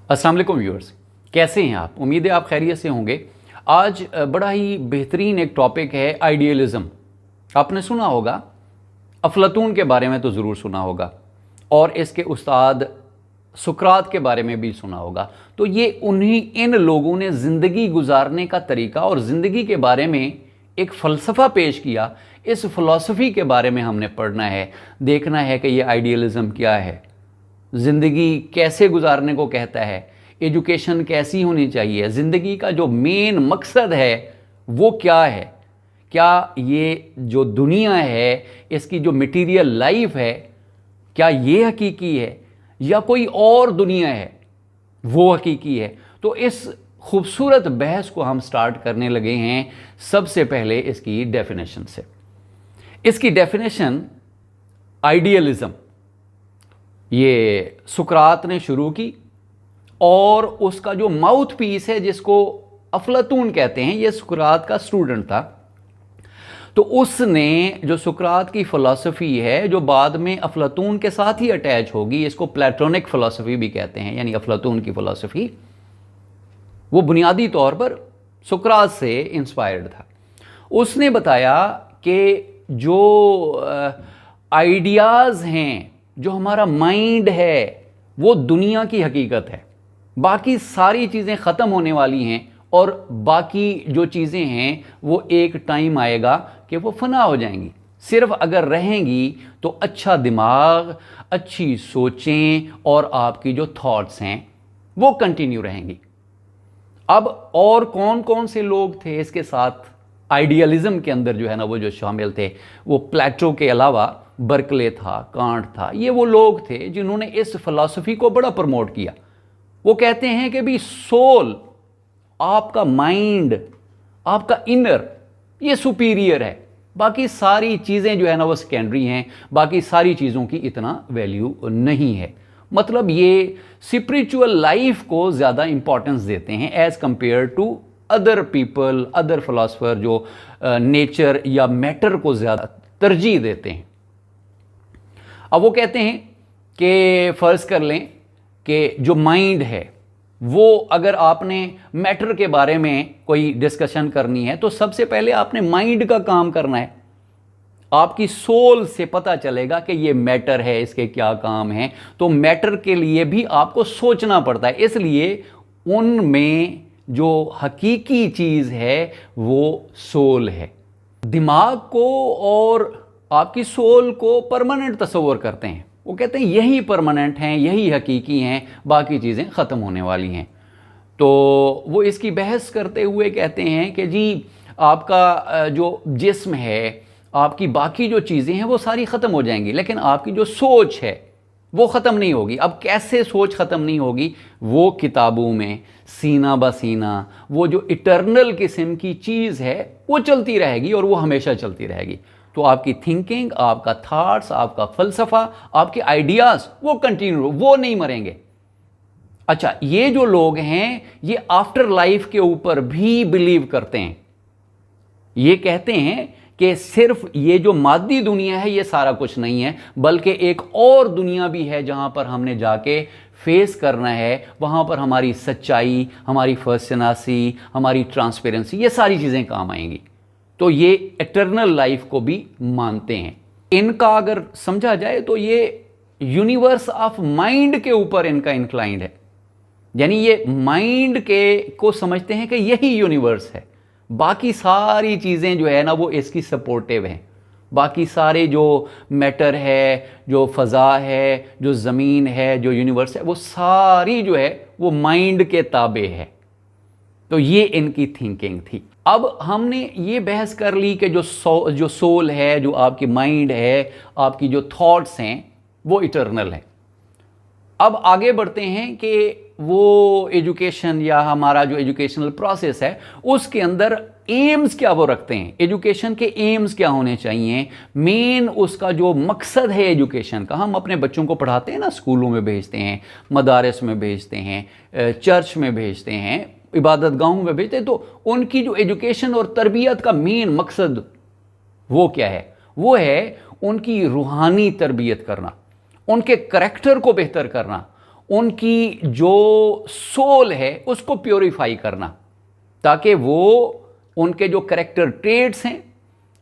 अस्सलाम वालेकुम व्यूअर्स, कैसे हैं आप? उम्मीद है आप खैरियत से होंगे। आज बड़ा ही बेहतरीन एक टॉपिक है आइडियलिज़म। आपने सुना होगा, अफलातून के बारे में तो ज़रूर सुना होगा और इसके उस्ताद सुकरात के बारे में भी सुना होगा। तो ये इन लोगों ने ज़िंदगी गुजारने का तरीका और ज़िंदगी के बारे में एक फ़लसफ़ा पेश किया। इस फ़िलासफ़ी के बारे में हमने पढ़ना है, देखना है कि ये आइडियलिज़म क्या है, ज़िंदगी कैसे गुजारने को कहता है, एजुकेशन कैसी होनी चाहिए, ज़िंदगी का जो मेन मकसद है वो क्या है, क्या ये जो दुनिया है इसकी जो मटीरियल लाइफ है क्या ये हकीकी है या कोई और दुनिया है वो हकीकी है। तो इस खूबसूरत बहस को हम स्टार्ट करने लगे हैं सबसे पहले इसकी डेफिनेशन से। इसकी डेफिनेशन आइडियलिज़म ये सुकरात ने शुरू की और उसका जो माउथ पीस है जिसको अफलातून कहते हैं, ये सुकरात का स्टूडेंट था। तो उसने जो सुकरात की फ़िलासफ़ी है जो बाद में अफलातून के साथ ही अटैच होगी, इसको प्लेटोनिक फ़िलासफ़ी भी कहते हैं, यानी अफलातून की फ़िलासफ़ी, वो बुनियादी तौर पर सुकरात से इंस्पायर्ड था। उसने बताया कि जो आइडियाज़ हैं, जो हमारा माइंड है, वो दुनिया की हकीकत है। बाकी सारी चीज़ें ख़त्म होने वाली हैं और बाकी जो चीज़ें हैं वो एक टाइम आएगा कि वो फना हो जाएंगी। सिर्फ अगर रहेंगी तो अच्छा दिमाग, अच्छी सोचें और आपकी जो थॉट्स हैं वो कंटिन्यू रहेंगी। अब और कौन कौन से लोग थे इसके साथ आइडियलिज़म के अंदर जो है ना वो जो शामिल थे, वो प्लेटो के अलावा बर्कले था, कांट था, ये वो लोग थे जिन्होंने इस फ़िलासफ़ी को बड़ा प्रमोट किया। वो कहते हैं कि भी सोल, आपका माइंड, आपका इनर, ये सुपीरियर है, बाकी सारी चीज़ें जो है ना वो सेकेंडरी हैं, बाकी सारी चीज़ों की इतना वैल्यू नहीं है। मतलब ये स्पिरिचुअल लाइफ को ज़्यादा इंपॉर्टेंस देते हैं as compare to other people, other philosopher जो नेचर या मैटर को ज़्यादा तरजीह देते हैं। अब वो कहते हैं कि फ़र्ज़ कर लें कि जो माइंड है वो, अगर आपने मैटर के बारे में कोई डिस्कशन करनी है तो सबसे पहले आपने माइंड का काम करना है। आपकी सोल से पता चलेगा कि ये मैटर है, इसके क्या काम हैं। तो मैटर के लिए भी आपको सोचना पड़ता है, इसलिए उनमें जो हकीकी चीज़ है वो सोल है। दिमाग को और आपकी सोल को परमानेंट तस्वर करते हैं। वो कहते हैं यही परमानेंट हैं, यही हकीकी हैं, बाकी चीज़ें ख़त्म होने वाली हैं। तो वो इसकी बहस करते हुए कहते हैं कि जी आपका जो जिस्म है, आपकी बाकी जो चीज़ें हैं वो सारी ख़त्म हो जाएंगी, लेकिन आपकी जो सोच है वो ख़त्म नहीं होगी। अब कैसे सोच ख़त्म नहीं होगी? वो किताबों में सीना ब सीना वो जो इटर्नल किस्म की चीज़ है वो चलती रहेगी और वो हमेशा चलती रहेगी। तो आपकी थिंकिंग, आपका थॉट्स, आपका फ़लसफ़ा, आपके आइडियाज़ वो कंटिन्यू, वो नहीं मरेंगे। अच्छा, ये जो लोग हैं ये आफ्टर लाइफ के ऊपर भी बिलीव करते हैं। ये कहते हैं कि सिर्फ ये जो मादी दुनिया है ये सारा कुछ नहीं है, बल्कि एक और दुनिया भी है जहां पर हमने जाके फेस करना है। वहां पर हमारी सच्चाई, हमारी फर्सनासी, हमारी ट्रांसपेरेंसी, ये सारी चीज़ें काम आएंगी। तो ये इटर्नल लाइफ को भी मानते हैं। इनका अगर समझा जाए तो ये यूनिवर्स ऑफ माइंड के ऊपर इनका इंक्लाइंड है, यानी ये माइंड के को समझते हैं कि यही यूनिवर्स है। बाकी सारी चीज़ें जो है ना वो इसकी सपोर्टिव हैं। बाकी सारे जो मैटर है, जो फ़ज़ा है, जो ज़मीन है, जो यूनिवर्स है, वो सारी जो है वो माइंड के ताबे है। तो ये इनकी थिंकिंग थी। अब हमने ये बहस कर ली कि जो सोल है, जो आपकी माइंड है, आपकी जो थॉट्स हैं वो इटर्नल है। अब आगे बढ़ते हैं कि वो एजुकेशन या हमारा जो एजुकेशनल प्रोसेस है उसके अंदर एम्स क्या वो रखते हैं, एजुकेशन के एम्स क्या होने चाहिए, मेन उसका जो मकसद है एजुकेशन का। हम अपने बच्चों को पढ़ाते हैं ना, स्कूलों में भेजते हैं, मदारस में भेजते हैं, चर्च में भेजते हैं, इबादत गाहों में भेजते हैं। तो उनकी जो एजुकेशन और तरबियत का मेन मकसद वो क्या है? वो है उनकी रूहानी तरबियत करना, उनके करैक्टर को बेहतर करना, उनकी जो सोल है उसको प्योरीफाई करना, ताकि वो उनके जो करेक्टर ट्रेट्स हैं,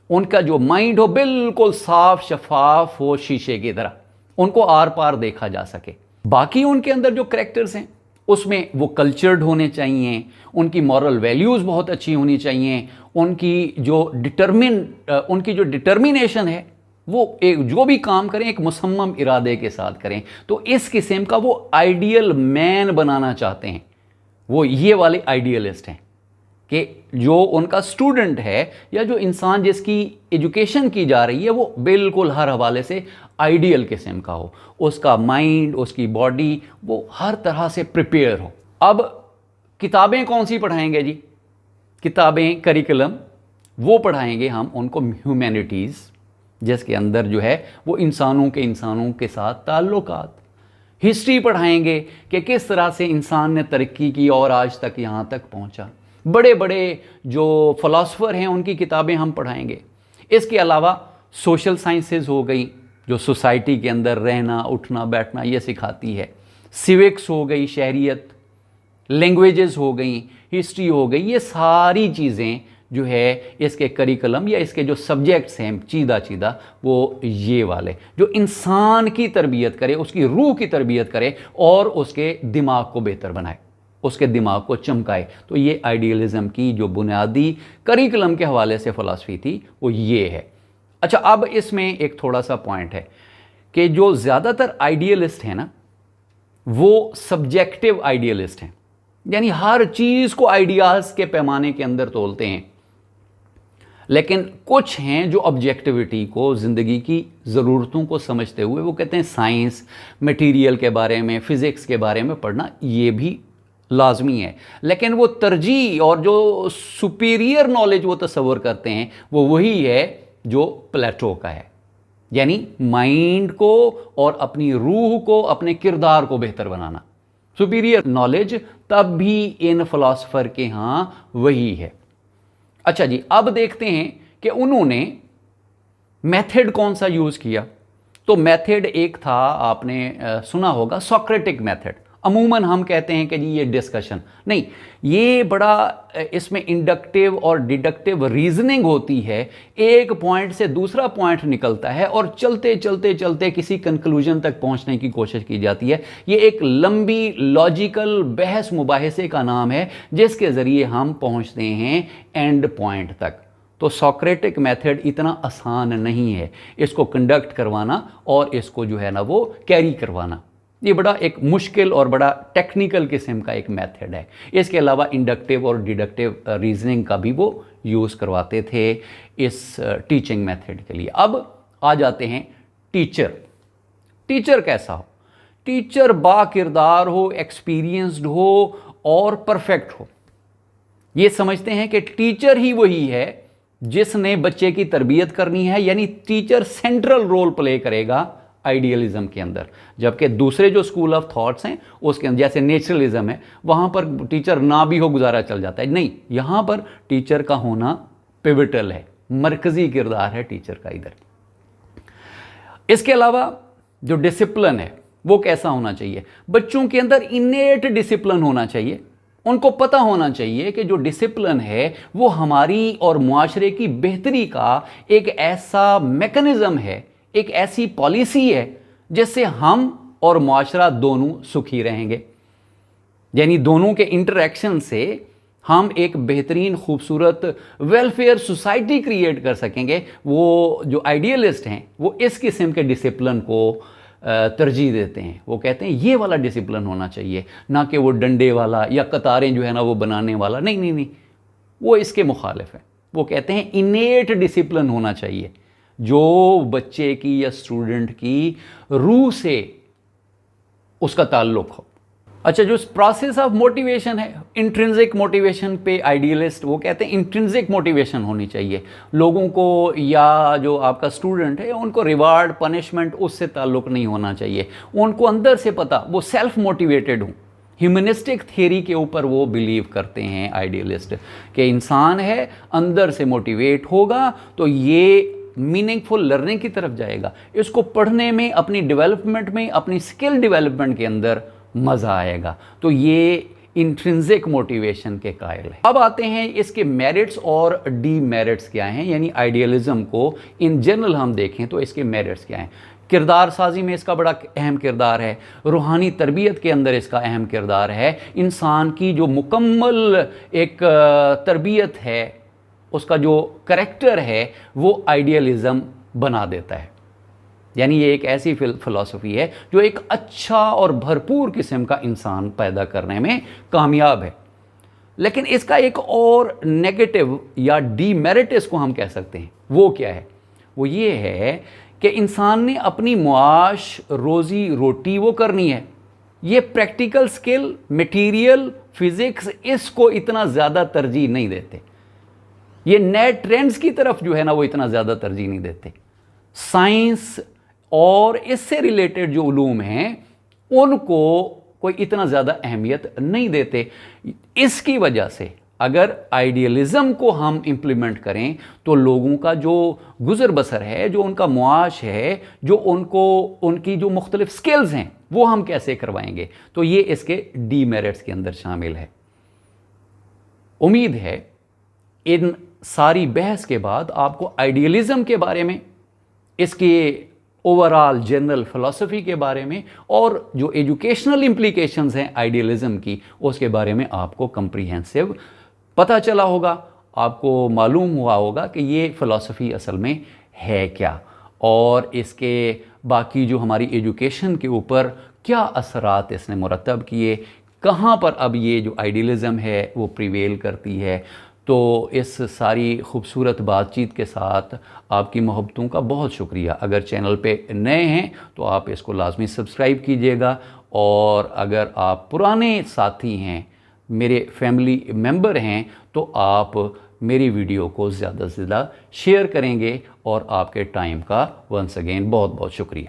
उनका जो माइंड हो बिल्कुल साफ शफाफ हो, शीशे की तरह, उनको आर पार देखा जा सके। बाकी उनके अंदर जो करेक्टर्स हैं उसमें वो कल्चर्ड होने चाहिए, उनकी मॉरल वैल्यूज़ बहुत अच्छी होनी चाहिए, उनकी जो डिटर्मिनेशन है वो एक जो भी काम करें एक मुसम्मम इरादे के साथ करें। तो इस किस्म का वो आइडियल मैन बनाना चाहते हैं, वो ये वाले आइडियलिस्ट हैं कि जो उनका स्टूडेंट है या जो इंसान जिसकी एजुकेशन की जा रही है वो बिल्कुल हर हवाले से आइडियल किस्म का हो, उसका माइंड, उसकी बॉडी वो हर तरह से प्रिपेयर हो। अब किताबें कौन सी पढ़ाएंगे जी? किताबें, करिकुलम वो पढ़ाएंगे हम उनको ह्यूमैनिटीज़, जिसके अंदर जो है वो इंसानों के साथ ताल्लुकात। हिस्ट्री पढ़ाएंगे कि किस तरह से इंसान ने तरक्की की और आज तक यहाँ तक पहुँचा। बड़े बड़े जो फ़िलासफ़र हैं उनकी किताबें हम पढ़ाएंगे। इसके अलावा सोशल साइंसेज हो गई, जो सोसाइटी के अंदर रहना, उठना, बैठना ये सिखाती है। सिविक्स हो गई, शहरियत, लैंग्वेजेस हो गई, हिस्ट्री हो गई, ये सारी चीज़ें जो है इसके करिकुलम या इसके जो सब्जेक्ट्स हैं चीदा वो ये वाले जो इंसान की तरबियत करे, उसकी रूह की तरबियत करे और उसके दिमाग को बेहतर बनाए, उसके दिमाग को चमकाए। तो ये आइडियलिज़म की जो बुनियादी करिकुलम के हवाले से फ़िलासफ़ी थी वो ये है। अच्छा, अब इसमें एक थोड़ा सा पॉइंट है कि जो ज़्यादातर आइडियलिस्ट हैं ना वो सब्जेक्टिव आइडियलिस्ट हैं, यानी हर चीज़ को आइडियाज़ के पैमाने के अंदर तोलते हैं। लेकिन कुछ हैं जो ऑब्जेक्टिविटी को, ज़िंदगी की ज़रूरतों को समझते हुए वो कहते हैं साइंस, मटेरियल के बारे में, फ़िज़िक्स के बारे में पढ़ना ये भी लाजमी है, लेकिन वो तरजीह और जो सुपीरियर नॉलेज वो तस्वर करते हैं वो वही है जो प्लेटो का है, यानी माइंड को और अपनी रूह को, अपने किरदार को बेहतर बनाना। सुपीरियर नॉलेज तब भी इन फ़िलासफ़र के यहाँ वही है। अच्छा जी, अब देखते हैं कि उन्होंने मेथड कौन सा यूज़ किया। तो मेथड एक था, आपने सुना होगा, सॉक्रेटिक मेथड। अमूमन हम कहते हैं कि जी ये डिस्कशन नहीं, ये बड़ा इसमें इंडक्टिव और डिडक्टिव रीजनिंग होती है। एक पॉइंट से दूसरा पॉइंट निकलता है और चलते चलते चलते किसी कंक्लूजन तक पहुंचने की कोशिश की जाती है। ये एक लंबी लॉजिकल बहस मुबाहिसे का नाम है जिसके ज़रिए हम पहुंचते हैं एंड पॉइंट तक। तो सॉक्रेटिक मेथड इतना आसान नहीं है इसको कंडक्ट करवाना और इसको जो है ना वो कैरी करवाना। ये बड़ा एक मुश्किल और बड़ा टेक्निकल किस्म का एक मेथड है। इसके अलावा इंडक्टिव और डिडक्टिव रीजनिंग का भी वो यूज़ करवाते थे इस टीचिंग मेथड के लिए। अब आ जाते हैं टीचर। टीचर कैसा हो? टीचर बाकिरदार हो, एक्सपीरियंस्ड हो और परफेक्ट हो। ये समझते हैं कि टीचर ही वही है जिसने बच्चे की तरबियत करनी है, यानी टीचर सेंट्रल रोल प्ले करेगा आइडियलिज्म के अंदर। जबकि दूसरे जो स्कूल ऑफ थॉट्स हैं उसके अंदर, जैसे नेचुरलिज्म है, वहाँ पर टीचर ना भी हो गुजारा चल जाता है। नहीं, यहाँ पर टीचर का होना पिवटल है, मरकज़ी किरदार है टीचर का इधर। इसके अलावा जो डिसिप्लिन है वो कैसा होना चाहिए? बच्चों के अंदर इनेट डिसिप्लिन होना चाहिए। उनको पता होना चाहिए कि जो डिसिप्लिन है वो हमारी और मुआशरे की बेहतरी का एक ऐसा मैकेनिज़्म है, एक ऐसी पॉलिसी है जिससे हम और मुआशरा दोनों सुखी रहेंगे। यानी दोनों के इंटरेक्शन से हम एक बेहतरीन खूबसूरत वेलफेयर सोसाइटी क्रिएट कर सकेंगे। वो जो आइडियलिस्ट हैं वो इस किस्म के डिसिप्लिन को तरजीह देते हैं। वो कहते हैं ये वाला डिसिप्लिन होना चाहिए, ना कि वो डंडे वाला या कतारें जो है ना वो बनाने वाला। नहीं नहीं नहीं, वो इसके मुखालिफ है। वो कहते हैं इनेट डिसिप्लिन होना चाहिए जो बच्चे की या स्टूडेंट की रूह से उसका ताल्लुक हो। अच्छा, जो प्रोसेस ऑफ मोटिवेशन है, इंट्रिंसिक मोटिवेशन पे आइडियलिस्ट वो कहते हैं इंट्रिंसिक मोटिवेशन होनी चाहिए लोगों को, या जो आपका स्टूडेंट है उनको रिवार्ड पनिशमेंट उससे ताल्लुक नहीं होना चाहिए। उनको अंदर से पता, वो सेल्फ मोटिवेटेड हूँ। ह्यूमनिस्टिक थ्योरी के ऊपर वो बिलीव करते हैं आइडियलिस्ट कि इंसान है अंदर से मोटिवेट होगा तो ये मीनिंगफुल लर्निंग की तरफ जाएगा। इसको पढ़ने में, अपनी डेवलपमेंट में, अपनी स्किल डेवलपमेंट के अंदर मज़ा आएगा। तो ये इंट्रिंसिक मोटिवेशन के कायल है। अब आते हैं इसके मेरिट्स और डीमेरिट्स क्या हैं, यानी आइडियलिज्म को इन जनरल हम देखें तो इसके मेरिट्स क्या हैं। किरदार साजी में इसका बड़ा अहम किरदार है, रूहानी तरबियत के अंदर इसका अहम किरदार है, इंसान की जो मुकम्मल एक तरबियत है, उसका जो करैक्टर है वो आइडियलिज्म बना देता है। यानी ये एक ऐसी फ़िलॉसफी है जो एक अच्छा और भरपूर किस्म का इंसान पैदा करने में कामयाब है। लेकिन इसका एक और नेगेटिव या डीमेरिट इसको हम कह सकते हैं, वो क्या है? वो ये है कि इंसान ने अपनी मुआश रोज़ी रोटी वो करनी है, ये प्रैक्टिकल स्किल, मटेरियल, फिज़िक्स इसको इतना ज़्यादा तरजीह नहीं देते। ये नए ट्रेंड्स की तरफ जो है ना वो इतना ज़्यादा तरजीह नहीं देते। साइंस और इससे रिलेटेड जो उलूम हैं उनको कोई इतना ज़्यादा अहमियत नहीं देते। इसकी वजह से अगर आइडियलिज़म को हम इम्प्लीमेंट करें तो लोगों का जो गुज़र बसर है, जो उनका मुआश है, जो उनकी जो मुख्तलिफ स्किल्स हैं वो हम कैसे करवाएंगे? तो ये इसके डीमेरिट्स के अंदर शामिल है। उम्मीद है इन सारी बहस के बाद आपको आइडियलिज़म के बारे में, इसके ओवरऑल जनरल फ़िलासफ़ी के बारे में और जो एजुकेशनल इम्प्लीकेशंस हैं आइडियलिज़म की, उसके बारे में आपको कम्प्रीहेंसिव पता चला होगा। आपको मालूम हुआ होगा कि ये फ़िलासफ़ी असल में है क्या और इसके बाकी जो हमारी एजुकेशन के ऊपर क्या असरात इसने मुरतब किए, कहाँ पर अब ये जो आइडियलिज़म है वो प्रिवेल करती है। तो इस सारी खूबसूरत बातचीत के साथ आपकी मोहब्बतों का बहुत शुक्रिया। अगर चैनल पे नए हैं तो आप इसको लाजमी सब्सक्राइब कीजिएगा, और अगर आप पुराने साथी हैं, मेरे फैमिली मेंबर हैं, तो आप मेरी वीडियो को ज़्यादा से ज़्यादा शेयर करेंगे। और आपके टाइम का वंस अगेन बहुत बहुत शुक्रिया।